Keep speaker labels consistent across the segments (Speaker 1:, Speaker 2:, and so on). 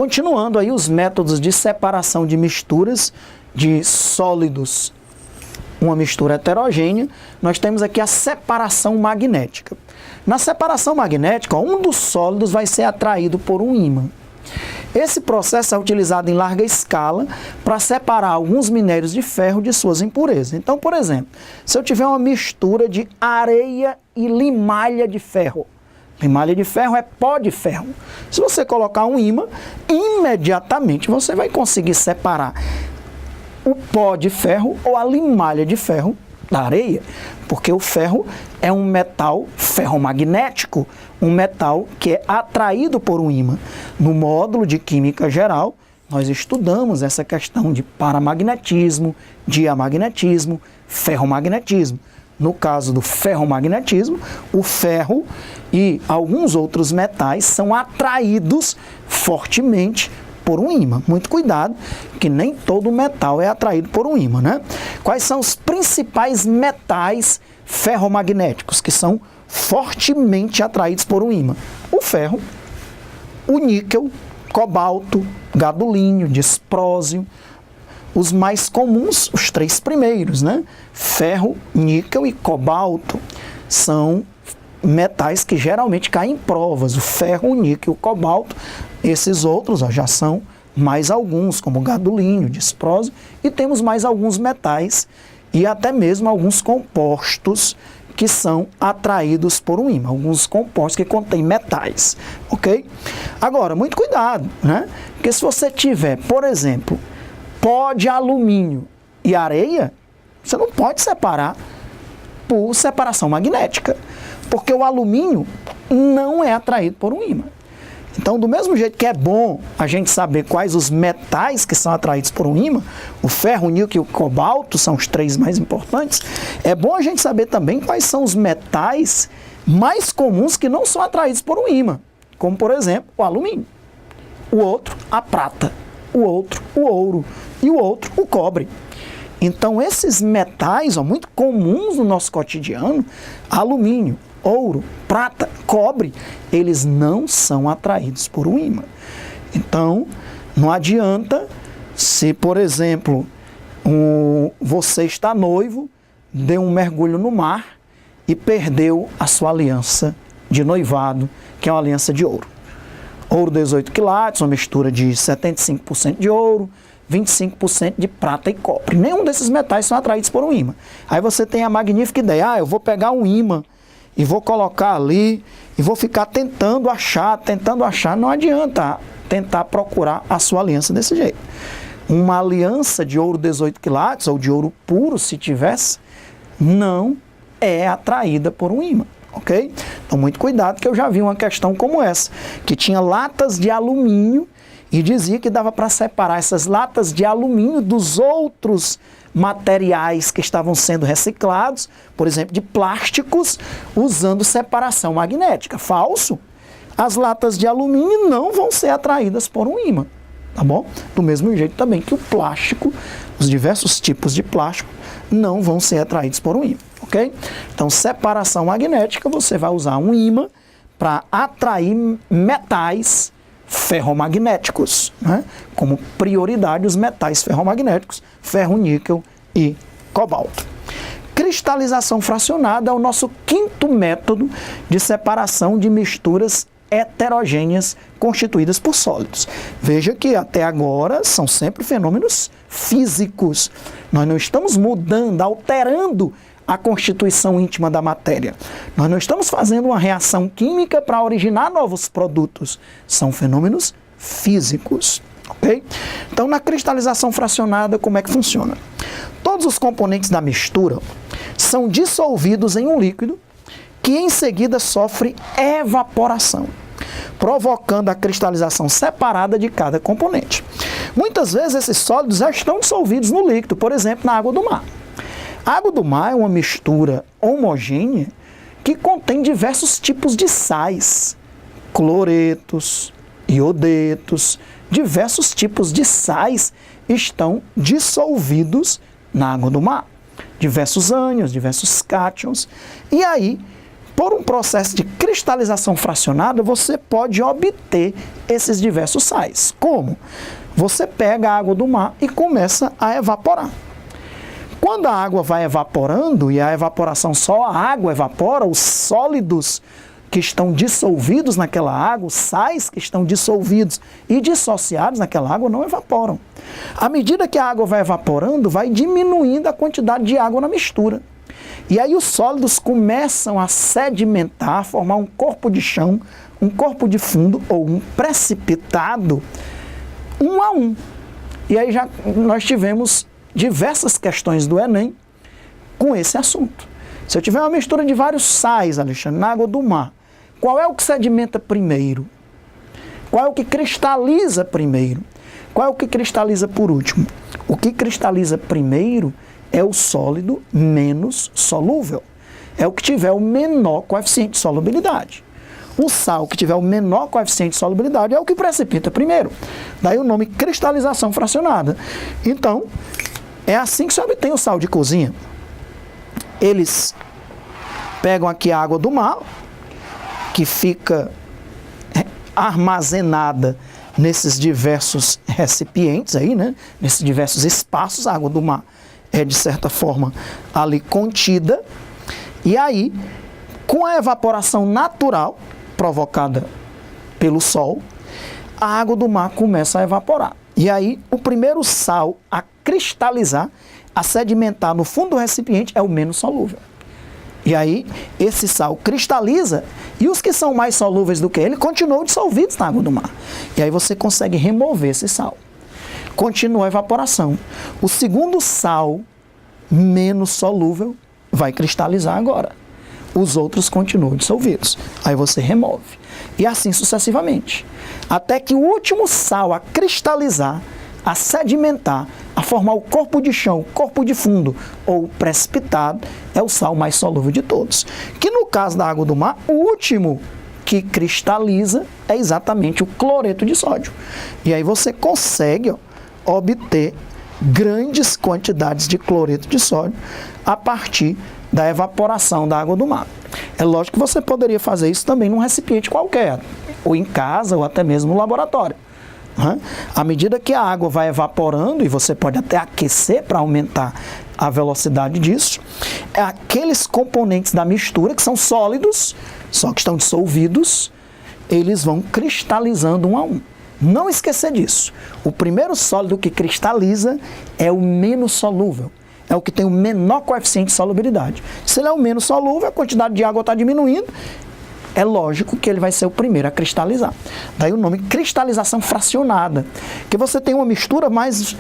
Speaker 1: Continuando aí os métodos de separação de misturas de sólidos, uma mistura heterogênea, nós temos aqui a separação magnética. Na separação magnética, um dos sólidos vai ser atraído por um ímã. Esse processo é utilizado em larga escala para separar alguns minérios de ferro de suas impurezas. Então, por exemplo, se eu tiver uma mistura de areia e limalha de ferro, limalha de ferro é pó de ferro. Se você colocar um ímã, imediatamente você vai conseguir separar o pó de ferro ou a limalha de ferro da areia, porque o ferro é um metal ferromagnético, um metal que é atraído por um ímã. No módulo de Química Geral, nós estudamos essa questão de paramagnetismo, diamagnetismo, ferromagnetismo. No caso do ferromagnetismo, o ferro e alguns outros metais são atraídos fortemente por um ímã. Muito cuidado, que nem todo metal é atraído por um ímã, né? Quais são os principais metais ferromagnéticos que são fortemente atraídos por um ímã? O ferro, o níquel, cobalto, gadolínio, disprósio. Os mais comuns, os três primeiros, né? Ferro, níquel e cobalto são metais que geralmente caem em provas. O ferro, o níquel, o cobalto, esses outros já são mais alguns, como gadolínio, disprósio, e temos mais alguns metais e até mesmo alguns compostos que são atraídos por um ímã, alguns compostos que contêm metais, ok? Agora, muito cuidado, né? Porque se você tiver, por exemplo, pó de alumínio e areia, você não pode separar por separação magnética, porque o alumínio não é atraído por um ímã. Então, do mesmo jeito que é bom a gente saber quais os metais que são atraídos por um ímã, o ferro, o níquel e o cobalto são os três mais importantes, é bom a gente saber também quais são os metais mais comuns que não são atraídos por um ímã, como, por exemplo, o alumínio, o outro, a prata, o outro, o ouro e o outro, o cobre. Então, esses metais muito comuns no nosso cotidiano, alumínio, ouro, prata, cobre, eles não são atraídos por um ímã. Então, não adianta se, por exemplo, você está noivo, deu um mergulho no mar e perdeu a sua aliança de noivado, que é uma aliança de ouro. Ouro 18 quilates, uma mistura de 75% de ouro, 25% de prata e cobre. Nenhum desses metais são atraídos por um ímã. Aí você tem a magnífica ideia, eu vou pegar um ímã e vou colocar ali e vou ficar tentando achar. Não adianta tentar procurar a sua aliança desse jeito. Uma aliança de ouro 18 quilates ou de ouro puro, se tivesse, não é atraída por um ímã, ok? Então, muito cuidado, que eu já vi uma questão como essa, que tinha latas de alumínio e dizia que dava para separar essas latas de alumínio dos outros materiais que estavam sendo reciclados, por exemplo, de plásticos, usando separação magnética. Falso. As latas de alumínio não vão ser atraídas por um ímã, tá bom? Do mesmo jeito também que o plástico, os diversos tipos de plástico, não vão ser atraídos por um ímã, ok? Então, separação magnética, você vai usar um ímã para atrair metais ferromagnéticos, né? Como prioridade os metais ferromagnéticos, ferro, níquel e cobalto. Cristalização fracionada é o nosso quinto método de separação de misturas heterogêneas constituídas por sólidos. Veja que até agora são sempre fenômenos físicos. Nós não estamos mudando, alterando a constituição íntima da matéria. Nós não estamos fazendo uma reação química para originar novos produtos. São fenômenos físicos, ok? Então, na cristalização fracionada, como é que funciona? Todos os componentes da mistura são dissolvidos em um líquido que em seguida sofre evaporação, provocando a cristalização separada de cada componente. Muitas vezes esses sólidos já estão dissolvidos no líquido, por exemplo, na água do mar. A água do mar é uma mistura homogênea que contém diversos tipos de sais, cloretos, iodetos, diversos tipos de sais estão dissolvidos na água do mar. Diversos ânions, diversos cátions. E aí, por um processo de cristalização fracionada, você pode obter esses diversos sais. Como? Você pega a água do mar e começa a evaporar. Quando a água vai evaporando, e a evaporação só a água evapora, os sólidos que estão dissolvidos naquela água, os sais que estão dissolvidos e dissociados naquela água não evaporam. À medida que a água vai evaporando, vai diminuindo a quantidade de água na mistura. E aí os sólidos começam a sedimentar, a formar um corpo de chão, um corpo de fundo ou um precipitado, um a um. E aí já nós tivemos diversas questões do Enem com esse assunto. Se eu tiver uma mistura de vários sais, Alexandre, na água do mar, qual é o que sedimenta primeiro? Qual é o que cristaliza primeiro? Qual é o que cristaliza por último? O que cristaliza primeiro é o sólido menos solúvel. É o que tiver o menor coeficiente de solubilidade. O sal que tiver o menor coeficiente de solubilidade é o que precipita primeiro. Daí o nome cristalização fracionada. Então, é assim que se obtém o sal de cozinha. Eles pegam aqui a água do mar, que fica armazenada nesses diversos recipientes aí, né? Nesses diversos espaços, a água do mar é de certa forma ali contida, e aí, com a evaporação natural provocada pelo sol, a água do mar começa a evaporar. E aí, o primeiro sal a cristalizar, a sedimentar no fundo do recipiente é o menos solúvel. E aí, esse sal cristaliza e os que são mais solúveis do que ele continuam dissolvidos na água do mar. E aí você consegue remover esse sal. Continua a evaporação. O segundo sal menos solúvel vai cristalizar agora. Os outros continuam dissolvidos. Aí você remove. E assim sucessivamente. Até que o último sal a cristalizar, a sedimentar, a formar o corpo de chão, corpo de fundo ou precipitado, é o sal mais solúvel de todos. Que no caso da água do mar, o último que cristaliza é exatamente o cloreto de sódio. E aí você consegue obter grandes quantidades de cloreto de sódio a partir da evaporação da água do mar. É lógico que você poderia fazer isso também num recipiente qualquer, ou em casa, ou até mesmo no laboratório. À medida que a água vai evaporando, e você pode até aquecer para aumentar a velocidade disso, aqueles componentes da mistura, que são sólidos, só que estão dissolvidos, eles vão cristalizando um a um. Não esquecer disso. O primeiro sólido que cristaliza é o menos solúvel. É o que tem o menor coeficiente de solubilidade. Se ele é o menos solúvel, a quantidade de água está diminuindo, é lógico que ele vai ser o primeiro a cristalizar. Daí o nome cristalização fracionada. Que você tem uma mistura, mas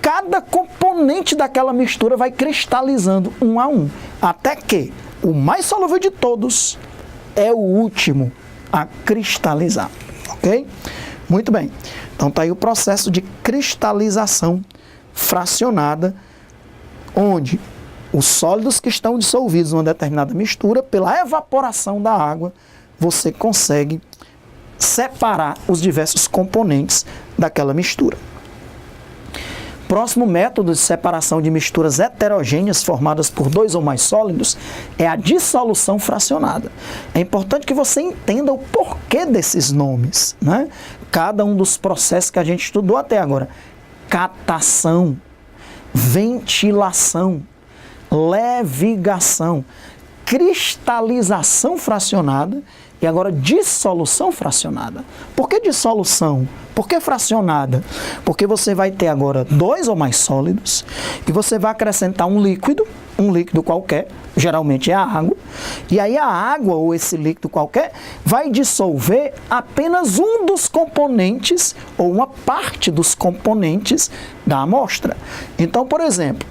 Speaker 1: cada componente daquela mistura vai cristalizando um a um. Até que o mais solúvel de todos é o último a cristalizar. Ok? Muito bem. Então está aí o processo de cristalização fracionada, onde os sólidos que estão dissolvidos numa determinada mistura, pela evaporação da água, você consegue separar os diversos componentes daquela mistura. Próximo método de separação de misturas heterogêneas formadas por dois ou mais sólidos é a dissolução fracionada. É importante que você entenda o porquê desses nomes, né? Cada um dos processos que a gente estudou até agora. Catação, ventilação, levigação, cristalização fracionada e agora dissolução fracionada. Por que dissolução? Por que fracionada? Porque você vai ter agora dois ou mais sólidos e você vai acrescentar um líquido qualquer, geralmente é a água, e aí a água ou esse líquido qualquer vai dissolver apenas um dos componentes ou uma parte dos componentes da amostra. Então, por exemplo,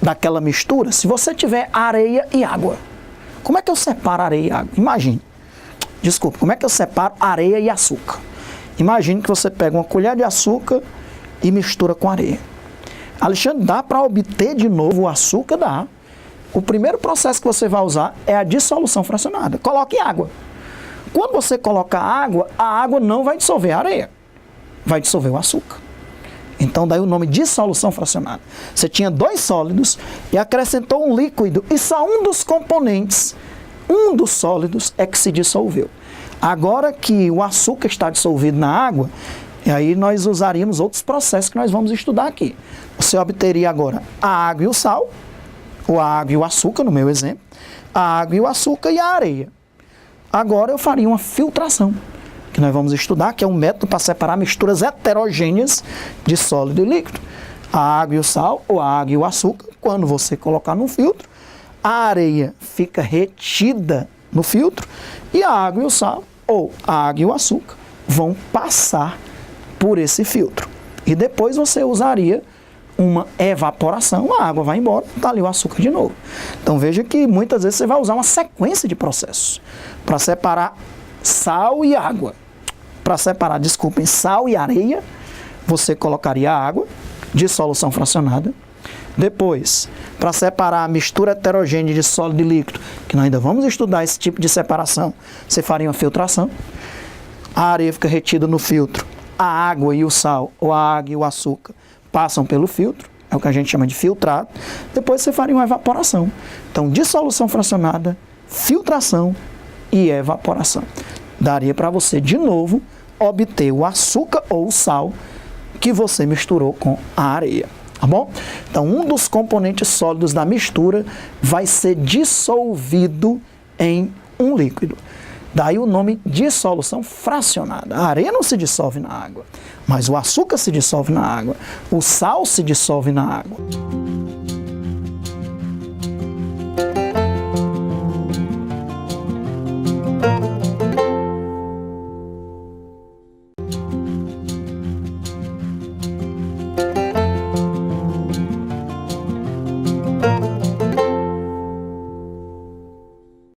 Speaker 1: daquela mistura, se você tiver areia e água, como é que eu separo areia e água? Imagine. Desculpa, como é que eu separo areia e açúcar? Imagine que você pega uma colher de açúcar e mistura com areia. Alexandre, dá para obter de novo o açúcar? Dá. O primeiro processo que você vai usar é a dissolução fracionada. Coloque água. Quando você coloca água, a água não vai dissolver a areia, vai dissolver o açúcar. Então, daí o nome dissolução fracionada. Você tinha dois sólidos e acrescentou um líquido e só um dos componentes um dos sólidos é que se dissolveu. Agora que o açúcar está dissolvido na água, e aí nós usaríamos outros processos que nós vamos estudar aqui. Você obteria agora a água e o sal, ou a água e o açúcar, no meu exemplo, a água e o açúcar e a areia. Agora eu faria uma filtração, que nós vamos estudar, que é um método para separar misturas heterogêneas de sólido e líquido. A água e o sal, ou a água e o açúcar, quando você colocar no filtro, a areia fica retida no filtro e a água e o sal, ou a água e o açúcar, vão passar por esse filtro. E depois você usaria uma evaporação, a água vai embora, está ali o açúcar de novo. Então veja que muitas vezes você vai usar uma sequência de processos para separar sal e água. Para separar, desculpem, sal e areia, você colocaria a água de solução fracionada. Depois, para separar a mistura heterogênea de sólido e líquido, que nós ainda vamos estudar esse tipo de separação, você faria uma filtração. A areia fica retida no filtro, a água e o sal, ou a água e o açúcar, passam pelo filtro, é o que a gente chama de filtrado. Depois você faria uma evaporação. Então, dissolução fracionada, filtração e evaporação. Daria para você, de novo, obter o açúcar ou o sal que você misturou com a areia, tá bom? Então, um dos componentes sólidos da mistura vai ser dissolvido em um líquido. Daí o nome dissolução fracionada. A areia não se dissolve na água, mas o açúcar se dissolve na água, o sal se dissolve na água.